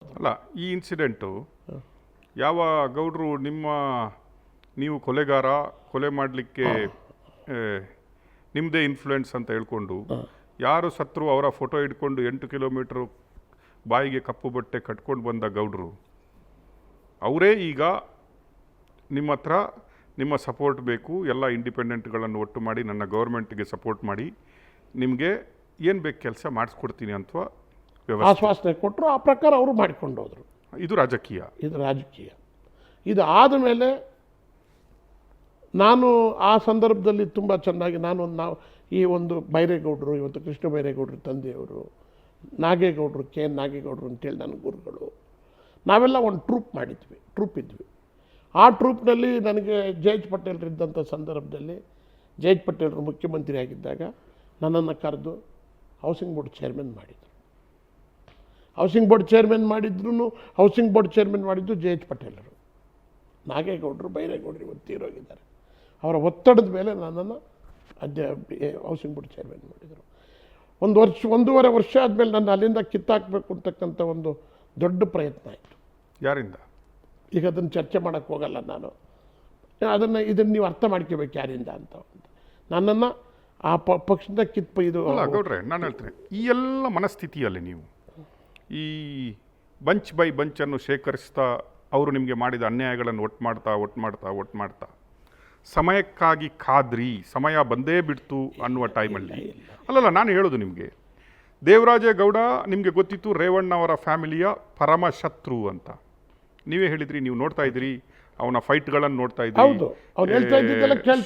ಅಲ್ಲ, ಈ ಇನ್ಸಿಡೆಂಟು ಯಾವ ಗೌಡ್ರು ನೀವು ಕೊಲೆ ಮಾಡಲಿಕ್ಕೆ ನಿಮ್ಮದೇ ಇನ್ಫ್ಲೂಯೆನ್ಸ್ ಅಂತ ಹೇಳ್ಕೊಂಡು ಯಾರು ಸತ್ರು ಅವರ ಫೋಟೋ ಇಟ್ಕೊಂಡು 8 ಕಿಲೋಮೀಟ್ರು ಬಾಯಿಗೆ ಕಪ್ಪು ಬಟ್ಟೆ ಕಟ್ಕೊಂಡು ಬಂದ ಗೌಡ್ರು ಅವರೇ ಈಗ ನಿಮ್ಮ ಹತ್ರ ನಿಮ್ಮ ಸಪೋರ್ಟ್ ಬೇಕು, ಎಲ್ಲ ಇಂಡಿಪೆಂಡೆಂಟ್ಗಳನ್ನು ಒಟ್ಟು ಮಾಡಿ ನನ್ನ ಗೌರ್ಮೆಂಟ್ಗೆ ಸಪೋರ್ಟ್ ಮಾಡಿ ನಿಮಗೆ ಏನು ಬೇಕು ಕೆಲಸ ಮಾಡಿಸ್ಕೊಡ್ತೀನಿ ಅಂತ ಆಶ್ವಾಸನೆ ಕೊಟ್ಟರು. ಆ ಪ್ರಕಾರ ಅವರು ಮಾಡಿಕೊಂಡು ಹೋದರು. ಇದು ರಾಜಕೀಯ. ಇದು ಆದಮೇಲೆ ನಾನು ಆ ಸಂದರ್ಭದಲ್ಲಿ ತುಂಬ ಚೆನ್ನಾಗಿ ನಾವು ಈ ಒಂದು ಬೈರೇಗೌಡರು, ಇವತ್ತು ಕೃಷ್ಣ ಬೈರೇಗೌಡರು ತಂದೆಯವರು, ನಾಗೇಗೌಡರು, ಕೆ ಎನ್ ನಾಗೇಗೌಡರು ಅಂತೇಳಿ ನನ್ನ ಗುರುಗಳು, ನಾವೆಲ್ಲ ಒಂದು ಟ್ರೂಪ್ ಇದ್ವಿ. ಆ ಟ್ರೂಪ್ನಲ್ಲಿ ನನಗೆ ಜಯೇಶ್ ಪಟೇಲ್ರು ಇದ್ದಂಥ ಸಂದರ್ಭದಲ್ಲಿ ಜಯೇಶ್ ಪಟೇಲ್ರು ಮುಖ್ಯಮಂತ್ರಿ ಆಗಿದ್ದಾಗ ನನ್ನನ್ನು ಕರೆದು ಹೌಸಿಂಗ್ ಬೋರ್ಡ್ ಚೇರ್ಮನ್ ಮಾಡಿದರು. ಹೌಸಿಂಗ್ ಬೋರ್ಡ್ ಚೇರ್ಮನ್ ಮಾಡಿದ್ದು ಜಯೇಶ್ ಪಟೇಲರು. ನಾಗೇಗೌಡರು, ಬೈರೇಗೌಡರು ಇವತ್ತು ತೀರೋಗಿದ್ದಾರೆ. ಅವರ ಒತ್ತಡದ ಮೇಲೆ ನನ್ನನ್ನು ಹೌಸಿಂಗ್ ಬೋರ್ಡ್ ಚೇರ್ಮನ್ ಮಾಡಿದರು. ಒಂದೂವರೆ ವರ್ಷ ಆದಮೇಲೆ ನನ್ನ ಅಲ್ಲಿಂದ ಕಿತ್ತಾಕಬೇಕು ಅಂತಕ್ಕಂಥ ಒಂದು ದೊಡ್ಡ ಪ್ರಯತ್ನ ಆಯಿತು. ಯಾರಿಂದ? ಈಗ ಅದನ್ನು ಚರ್ಚೆ ಮಾಡೋಕ್ಕೆ ಹೋಗಲ್ಲ ನಾನು. ಇದನ್ನು ನೀವು ಅರ್ಥ ಮಾಡ್ಕೋಬೇಕು ಯಾರಿಂದ ಅಂತ. ನನ್ನನ್ನು ಆ ಪಕ್ಷದ ಇದು ಗೌಡ್ರೆ, ನಾನು ಹೇಳ್ತೇನೆ, ಈ ಎಲ್ಲ ಮನಸ್ಥಿತಿಯಲ್ಲಿ ನೀವು ಈ ಬಂಚ್ ಬೈ ಬಂಚನ್ನು ಶೇಖರಿಸ್ತಾ ಅವರು ನಿಮಗೆ ಮಾಡಿದ ಅನ್ಯಾಯಗಳನ್ನು ಒಟ್ಟು ಮಾಡ್ತಾ ಸಮಯಕ್ಕಾಗಿ ಕಾದ್ರಿ, ಸಮಯ ಬಂದೇ ಬಿಡ್ತು ಅನ್ನುವ ಟೈಮಲ್ಲಿ ಅಲ್ಲಲ್ಲ, ನಾನು ಹೇಳೋದು ನಿಮಗೆ, ದೇವರಾಜೇಗೌಡ ನಿಮಗೆ ಗೊತ್ತಿತ್ತು ರೇವಣ್ಣ ಅವರ ಫ್ಯಾಮಿಲಿಯ ಪರಮ ಶತ್ರು ಅಂತ. ನೀವೇ ಹೇಳಿದ್ರಿ, ನೀವು ನೋಡ್ತಾ ಇದ್ರಿ, ಅವನ ಫೈಟ್ಗಳನ್ನು ನೋಡ್ತಾ ಇದ್ರಿ,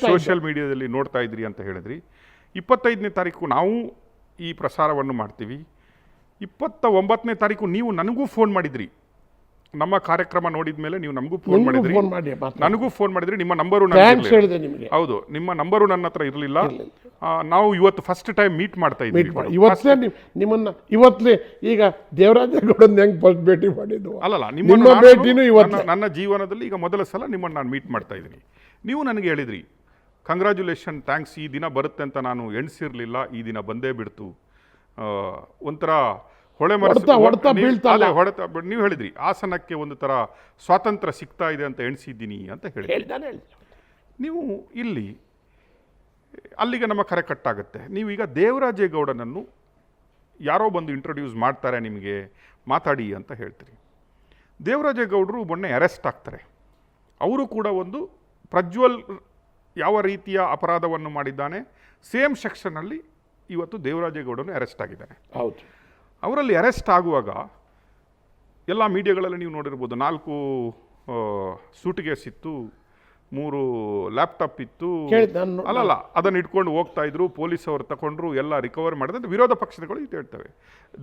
ಸೋಷಿಯಲ್ ಮೀಡಿಯಾದಲ್ಲಿ ನೋಡ್ತಾ ಇದ್ರಿ ಅಂತ ಹೇಳಿದ್ರಿ. 25ನೇ ತಾರೀಕು ನಾವು ಈ ಪ್ರಸಾರವನ್ನು ಮಾಡ್ತೀವಿ. 29ನೇ ತಾರೀಕು ನೀವು ನನಗೂ ಫೋನ್ ಮಾಡಿದ್ರಿ. ನಮ್ಮ ಕಾರ್ಯಕ್ರಮ ನೋಡಿದ ಮೇಲೆ ನೀವು ನಮಗೂ ಫೋನ್ ಮಾಡಿದ್ರಿ, ನನಗೂ ಫೋನ್ ಮಾಡಿದ್ರಿ. ನಿಮ್ಮ ನಂಬರು ಹೌದು, ನಿಮ್ಮ ನಂಬರು ನನ್ನ ಹತ್ರ ಇರಲಿಲ್ಲ. ನಾವು ಇವತ್ತು ಫಸ್ಟ್ ಟೈಮ್ ಮೀಟ್ ಮಾಡ್ತಾ ಇದ್ದೀವಿ. ಇವತ್ತೇ ಈಗ ದೇವರಾಜೇಗೌಡನ ಹೆಂಗ್ ಫಸ್ಟ್ ಭೇಟಿ ಮಾಡಿದ್ದು ಅಲ್ಲಲ್ಲ, ನನ್ನ ಜೀವನದಲ್ಲಿ ಈಗ ಮೊದಲ ಸಲ ನಿಮ್ಮನ್ನು ನಾನು ಮೀಟ್ ಮಾಡ್ತಾ ಇದ್ದೀನಿ. ನೀವು ನನಗೆ ಹೇಳಿದ್ರಿ, ಕಂಗ್ರ್ಯಾಚುಲೇಷನ್, ಥ್ಯಾಂಕ್ಸ್, ಈ ದಿನ ಬರುತ್ತೆ ಅಂತ ನಾನು ಎಣಿಸಿರ್ಲಿಲ್ಲ, ಈ ದಿನ ಬಂದೇ ಬಿಡ್ತು. ಒಂಥರ ಹೊಡೆತ ನೀವು ಹೇಳಿದ್ರಿ, ಹಾಸನಕ್ಕೆ ಒಂದು ಥರ ಸ್ವಾತಂತ್ರ್ಯ ಸಿಗ್ತಾ ಇದೆ ಅಂತ ಎಣಿಸಿದ್ದೀನಿ ಅಂತ ಹೇಳಿ ನೀವು ಇಲ್ಲಿ ಅಲ್ಲಿಗೆ ನಮ್ಮ ಕರೆ ಕಟ್ಟಾಗುತ್ತೆ. ನೀವೀಗ ದೇವರಾಜೇಗೌಡನನ್ನು ಯಾರೋ ಬಂದು ಇಂಟ್ರೊಡ್ಯೂಸ್ ಮಾಡ್ತಾರೆ ನಿಮಗೆ, ಮಾತಾಡಿ ಅಂತ ಹೇಳ್ತೀರಿ. ದೇವರಾಜೇಗೌಡರು ಮೊನ್ನೆ ಅರೆಸ್ಟ್ ಆಗ್ತಾರೆ. ಅವರು ಕೂಡ ಒಂದು ಪ್ರಜ್ವಲ್ ಯಾವ ರೀತಿಯ ಅಪರಾಧವನ್ನು ಮಾಡಿದ್ದಾನೆ, ಸೇಮ್ ಸೆಕ್ಷನ್ನಲ್ಲಿ ಇವತ್ತು ದೇವರಾಜೇಗೌಡನು ಅರೆಸ್ಟ್ ಆಗಿದ್ದಾನೆ. ಹೌದು. ಅವರಲ್ಲಿ ಅರೆಸ್ಟ್ ಆಗುವಾಗ ಎಲ್ಲ ಮೀಡಿಯಾಗಳಲ್ಲಿ ನೀವು ನೋಡಿರ್ಬೋದು, 4 ಸೂಟ್ಕೇಸ್ ಇತ್ತು, 3 ಲ್ಯಾಪ್ಟಾಪ್ ಇತ್ತು, ಅಲ್ಲಲ್ಲ, ಅದನ್ನು ಇಟ್ಕೊಂಡು ಹೋಗ್ತಾ ಇದ್ರು, ಪೊಲೀಸ್ ಅವರು ತಗೊಂಡ್ರು, ಎಲ್ಲ ರಿಕವರ್ ಮಾಡಿದ್ರೆ ವಿರೋಧ ಪಕ್ಷಗಳು ಇದು ಹೇಳ್ತವೆ.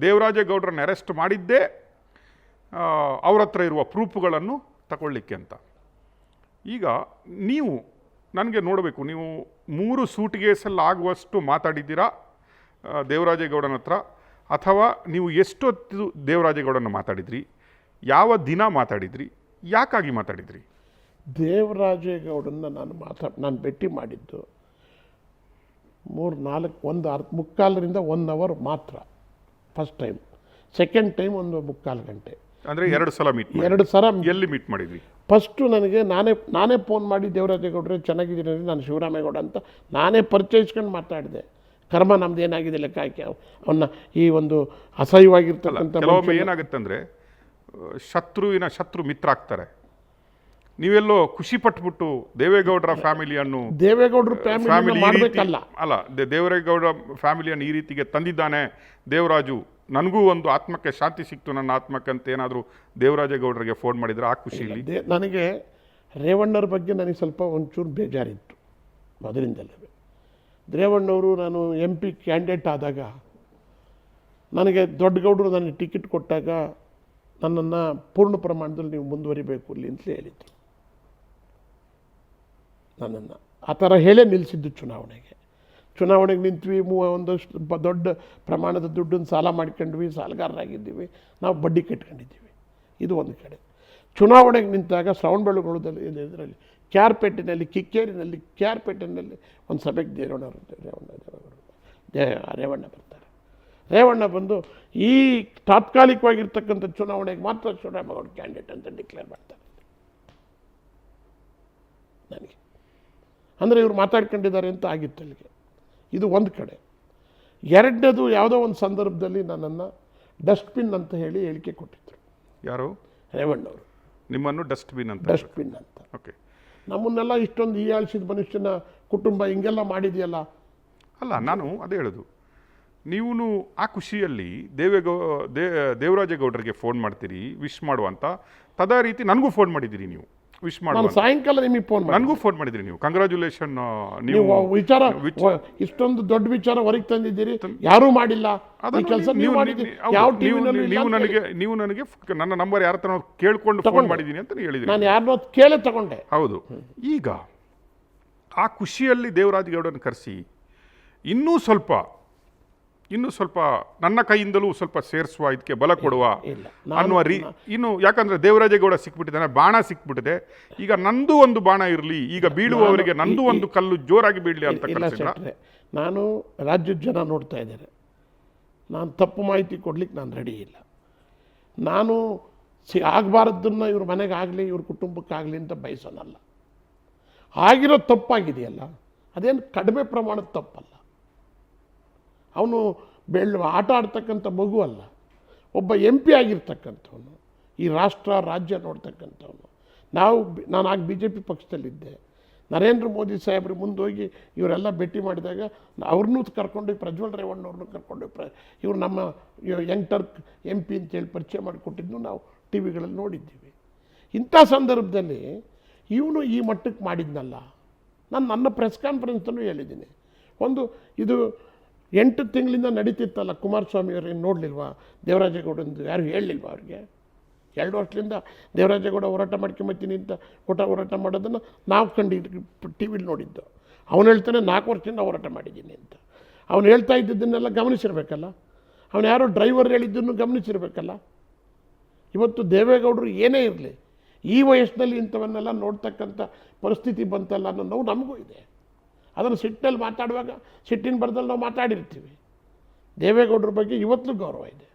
ದೇವರಾಜೇಗೌಡರನ್ನ ಅರೆಸ್ಟ್ ಮಾಡಿದ್ದೇ ಅವ್ರ ಹತ್ರ ಇರುವ ಪ್ರೂಫ್ಗಳನ್ನು ತಗೊಳ್ಳಿಕ್ಕೆ ಅಂತ. ಈಗ ನೀವು ನನಗೆ ನೋಡಬೇಕು, ನೀವು 3 ಸೂಟ್ಕೇಸಲ್ಲಿ ಆಗುವಷ್ಟು ಮಾತಾಡಿದ್ದೀರಾ ದೇವರಾಜೇಗೌಡನ ಹತ್ರ, ಅಥವಾ ನೀವು ಎಷ್ಟೊತ್ತು ದೇವರಾಜೇಗೌಡನ ಮಾತಾಡಿದ್ರಿ, ಯಾವ ದಿನ ಮಾತಾಡಿದ್ರಿ, ಯಾಕಾಗಿ ಮಾತಾಡಿದ್ರಿ? ದೇವರಾಜೇಗೌಡನ್ನ ನಾನು ಭೇಟಿ ಮಾಡಿದ್ದು 3-4 1 ಅವರ್ ಮಾತ್ರ ಫಸ್ಟ್ ಟೈಮ್. ಸೆಕೆಂಡ್ ಟೈಮ್ 1.25 ಗಂಟೆ. ಅಂದರೆ 2 ಸಲ ಮೀಟ್ 2 ಸಲ. ಎಲ್ಲಿ ಮೀಟ್ ಮಾಡಿದ್ವಿ? ಫಸ್ಟು ನನಗೆ ನಾನೇ ಫೋನ್ ಮಾಡಿ, ದೇವರಾಜೇಗೌಡ್ರೆ ಚೆನ್ನಾಗಿದ್ದೀನಿ, ನಾನು ಶಿವರಾಮೇಗೌಡ ಅಂತ ನಾನೇ ಪರಿಚಯಿಸ್ಕೊಂಡು ಮಾತಾಡಿದೆ. ಕರ್ಮ ನಮ್ದು ಏನಾಗಿದೆ ಲೆಕ್ಕ ಹಾಕಿ ಅವನ್ನ ಈ ಒಂದು ಅಸಹ್ಯವಾಗಿರ್ತಕ್ಕಂಥ. ಕೆಲವೊಮ್ಮೆ ಏನಾಗುತ್ತೆ ಅಂದರೆ ಶತ್ರುವಿನ ಶತ್ರು ಮಿತ್ರ ಆಗ್ತಾರೆ. ನೀವೆಲ್ಲೋ ಖುಷಿ ಪಟ್ಬಿಟ್ಟು ದೇವೇಗೌಡರ ಫ್ಯಾಮಿಲಿಯನ್ನು ದೇವರೇಗೌಡ ಫ್ಯಾಮಿಲಿಯನ್ನು ಈ ರೀತಿಗೆ ತಂದಿದ್ದಾನೆ ದೇವರಾಜು, ನನಗೂ ಒಂದು ಆತ್ಮಕ್ಕೆ ಶಾಂತಿ ಸಿಕ್ತು, ನನ್ನ ಆತ್ಮಕ್ಕೆ ಅಂತ ಏನಾದರೂ ದೇವರಾಜೇಗೌಡರಿಗೆ ಫೋನ್ ಮಾಡಿದರೆ ಆ ಖುಷಿಯಲ್ಲಿ? ನನಗೆ ರೇವಣ್ಣರ ಬಗ್ಗೆ ನನಗೆ ಸ್ವಲ್ಪ ಒಂಚೂರು ಬೇಜಾರಿತ್ತು ಮೊದಲಿಂದಲೇ. ರೇವಣ್ಣವರು ನಾನು MP ಕ್ಯಾಂಡಿಡೇಟ್ ಆದಾಗ ನನಗೆ ದೊಡ್ಡಗೌಡರು ನನಗೆ ಟಿಕೆಟ್ ಕೊಟ್ಟಾಗ ನನ್ನನ್ನು ಪೂರ್ಣ ಪ್ರಮಾಣದಲ್ಲಿ ನೀವು ಮುಂದುವರಿಬೇಕು ಇಲ್ಲಿ ಅಂತಲೇ ಹೇಳಿದರು. ನನ್ನನ್ನು ಆ ಥರ ಹೇಳೇ ನಿಲ್ಲಿಸಿದ್ದು. ಚುನಾವಣೆಗೆ ನಿಂತ್ವಿ, ಒಂದಷ್ಟು ದೊಡ್ಡ ಪ್ರಮಾಣದ ದುಡ್ಡನ್ನು ಸಾಲ ಮಾಡ್ಕೊಂಡ್ವಿ, ಸಾಲಗಾರರಾಗಿದ್ದೀವಿ, ನಾವು ಬಡ್ಡಿ ಕಟ್ಕೊಂಡಿದ್ದೀವಿ. ಇದು ಒಂದು ಕಡೆ. ಚುನಾವಣೆಗೆ ನಿಂತಾಗ ಶ್ರವಣಬೆಳಗೊಳದಲ್ಲಿ ಇದರಲ್ಲಿ ಕ್ಯಾರ್ಪೇಟೆನಲ್ಲಿ, ಕಿಕ್ಕೇರಿನಲ್ಲಿ, ಕ್ಯಾರ್ಪೇಟೆನಲ್ಲಿ ಒಂದು ಸಭೆಗೆ ರೇವಣ್ಣ ಬರ್ತಾರೆ. ರೇವಣ್ಣ ಬಂದು ಈ ತಾತ್ಕಾಲಿಕವಾಗಿರ್ತಕ್ಕಂಥ ಚುನಾವಣೆಗೆ ಮಾತ್ರ ಶಿವರಾಮೇಗೌಡ ಕ್ಯಾಂಡಿಡೇಟ್ ಅಂತ ಡಿಕ್ಲೇರ್ ಮಾಡ್ತಾರೆ ನನಗೆ. ಅಂದರೆ ಇವರು ಮಾತಾಡ್ಕೊಂಡಿದ್ದಾರೆ ಅಂತ ಆಗಿತ್ತು ಅಲ್ಲಿಗೆ. ಇದು ಒಂದು ಕಡೆ. ಎರಡನೇದು ಯಾವುದೋ ಒಂದು ಸಂದರ್ಭದಲ್ಲಿ ನನ್ನನ್ನು ಡಸ್ಟ್ಬಿನ್ ಅಂತ ಹೇಳಿ ಹೇಳಿಕೆ ಕೊಟ್ಟಿದ್ದರು. ಯಾರು? ರೇವಣ್ಣವರು. ನಿಮ್ಮನ್ನು ಡಸ್ಟ್ಬಿನ್ ಅಂತ? ಡಸ್ಟ್ಬಿನ್ ಅಂತ. ಓಕೆ. ನಮ್ಮನ್ನೆಲ್ಲ ಇಷ್ಟೊಂದು ಹೀಯಾಳಿಸಿದ ಮನುಷ್ಯನ ಕುಟುಂಬ ಹಿಂಗೆಲ್ಲ ಮಾಡಿದೆಯಲ್ಲ. ಅಲ್ಲ, ನಾನು ಅದೇ ಹೇಳೋದು, ನೀವು ಆ ಖುಷಿಯಲ್ಲಿ ದೇವರಾಜೇಗೌಡರಿಗೆ ಫೋನ್ ಮಾಡ್ತೀರಿ ವಿಶ್ ಮಾಡುವಂತ, ತದಾ ರೀತಿ ನನಗೂ ಫೋನ್ ಮಾಡಿದ್ದೀರಿ ನೀವು ವಿಶ್ ನಾನು ಮಾಡುವ. ಸಾಯಂಕಾಲ ನಿಮಗೆ ಫೋನ್ ಮಾಡಿ ನನಗೂ ಫೋನ್ ಮಾಡಿದ್ರಿ ನೀವು, ಕಂಗ್ರ್ಯಾಚುಲೇಷನ್. ನೀವು ವಿಚಾರ ಇಷ್ಟೊಂದು ದೊಡ್ಡ ವಿಚಾರ ಹೊರಗೆ ತಂದಿದ್ದೀರಿ, ಯಾರೂ ಮಾಡಿಲ್ಲ ಈ ಕೆಲಸ. ನೀವು ಮಾಡಿದ್ದೀರಿ ಯಾವ ಟಿವಿನಲ್ಲೂ ಇಲ್ಲ. ನೀವು ನನಗೆ ನನ್ನ ನಂಬರ್ ಯಾರ ಹತ್ರ ಕೇಳ್ಕೊಂಡು ಫೋನ್ ಮಾಡಿದ್ದೀನಿ ಅಂತ ಹೇಳಿದ್ರಿ. ನಾನು ಯಾರನ್ನೋ ಕೇಳೇ ತಗೊಂಡೆ. ಹೌದು. ಈಗ ಆ ಖುಷಿಯಲ್ಲಿ ದೇವರಾಜೇಗೌಡನ ಕರೆಸಿ ಇನ್ನೂ ಸ್ವಲ್ಪ ನನ್ನ ಕೈಯಿಂದಲೂ ಸ್ವಲ್ಪ ಸೇರಿಸುವ, ಇದಕ್ಕೆ ಬಲ ಕೊಡುವ ಅನ್ನುವ ಇನ್ನು, ಯಾಕಂದ್ರೆ ದೇವರಾಜೇಗೌಡ ಸಿಕ್ಬಿಟ್ಟಿದ್ದಾನೆ, ಬಾಣ ಸಿಕ್ಬಿಟ್ಟಿದೆ. ಈಗ ನಂದು ಒಂದು ಬಾಣ ಇರಲಿ, ಈಗ ಬೀಳುವವರಿಗೆ ನಂದು ಒಂದು ಕಲ್ಲು ಜೋರಾಗಿ ಬೀಳಲಿ ಅಂತ ಕಳಿಸಿಲ್ಲ. ನಾನು ರಾಜ್ಯದ ಜನ ನೋಡ್ತಾ ಇದ್ದಾರೆ, ನಾನು ತಪ್ಪು ಮಾಹಿತಿ ಕೊಡ್ಲಿಕ್ಕೆ ನಾನು ರೆಡಿ ಇಲ್ಲ. ನಾನು ಆಗಬಾರದನ್ನ ಇವ್ರ ಮನೆಗೆ ಆಗಲಿ ಇವ್ರ ಕುಟುಂಬಕ್ಕಾಗಲಿ ಅಂತ ಬಯಸೋನಲ್ಲ. ಆಗಿರೋ ತಪ್ಪಾಗಿದೆಯಲ್ಲ, ಅದೇನು ಕಡಿಮೆ ಪ್ರಮಾಣದ ತಪ್ಪಲ್ಲ. ಅವನು ಆಟ ಆಡ್ತಕ್ಕಂಥ ಮಗು ಅಲ್ಲ, ಒಬ್ಬ MP ಆಗಿರ್ತಕ್ಕಂಥವನು, ಈ ರಾಜ್ಯ ನೋಡ್ತಕ್ಕಂಥವನು. ನಾನು ಆಗ BJP ಪಕ್ಷದಲ್ಲಿದ್ದೆ. ನರೇಂದ್ರ ಮೋದಿ ಸಾಹೇಬ್ರು ಮುಂದೋಗಿ ಇವರೆಲ್ಲ ಭೇಟಿ ಮಾಡಿದಾಗ ಅವ್ರನ್ನೂ ಕರ್ಕೊಂಡು, ಪ್ರಜ್ವಲ್ ರೇವಣ್ಣವ್ರನ್ನೂ ಕರ್ಕೊಂಡು, ಇವರು ನಮ್ಮ ಯಂಗ್ ಟರ್ಕ್ MP ಅಂತೇಳಿ ಪರಿಚಯ ಮಾಡಿಕೊಟ್ಟಿದ್ದು ನಾವು ಟಿವಿಗಳಲ್ಲಿ ನೋಡಿದ್ದೀವಿ. ಇಂಥ ಸಂದರ್ಭದಲ್ಲಿ ಇವನು ಈ ಮಟ್ಟಕ್ಕೆ ಮಾಡಿದ್ನಲ್ಲ. ನನ್ನ ಪ್ರೆಸ್ ಕಾನ್ಫರೆನ್ಸಲ್ಲೂ ಹೇಳಿದ್ದೀನಿ. ಇದು 8 ತಿಂಗಳಿಂದ ನಡೀತಿತ್ತಲ್ಲ, ಕುಮಾರಸ್ವಾಮಿ ಅವ್ರು ಏನು ನೋಡಲಿಲ್ವಾ ದೇವರಾಜೇಗೌಡಂದು? ಯಾರು ಹೇಳಲಿಲ್ವಾ ಅವ್ರಿಗೆ? 2 ವರ್ಷದಿಂದ ದೇವರಾಜೇಗೌಡ ಹೋರಾಟ ಮಾಡ್ಕೊಂಬತ್ತೀನಿ ಅಂತ ಹೋರಾಟ ಮಾಡೋದನ್ನು ನಾವು ಟಿವಿಲಿ ನೋಡಿದ್ದು. ಅವನು ಹೇಳ್ತಾನೆ 4 ವರ್ಷದಿಂದ ಹೋರಾಟ ಮಾಡಿದ್ದೀನಿ ಅಂತ. ಅವನು ಹೇಳ್ತಾ ಇದ್ದದ್ದನ್ನೆಲ್ಲ ಗಮನಿಸಿರ್ಬೇಕಲ್ಲ. ಅವನು ಯಾರೋ ಡ್ರೈವರ್ ಹೇಳಿದ್ದನ್ನು ಗಮನಿಸಿರ್ಬೇಕಲ್ಲ. ಇವತ್ತು ದೇವೇಗೌಡರು ಏನೇ ಇರಲಿ, ಈ ವಯಸ್ಸಿನಲ್ಲಿ ಇಂಥವನ್ನೆಲ್ಲ ನೋಡ್ತಕ್ಕಂಥ ಪರಿಸ್ಥಿತಿ ಬಂತಲ್ಲ ಅನ್ನೋ ನೋವು ನಮಗೂ ಇದೆ. ಅದನ್ನು ಸಿಟ್ಟಿನಲ್ಲಿ ಮಾತಾಡುವಾಗ ಸಿಟ್ಟಿನ ಬರದಲ್ಲಿ ನಾವು ಮಾತಾಡಿರ್ತೀವಿ. ದೇವೇಗೌಡರ ಬಗ್ಗೆ ಇವತ್ತೂ ಗೌರವ ಇದೆ.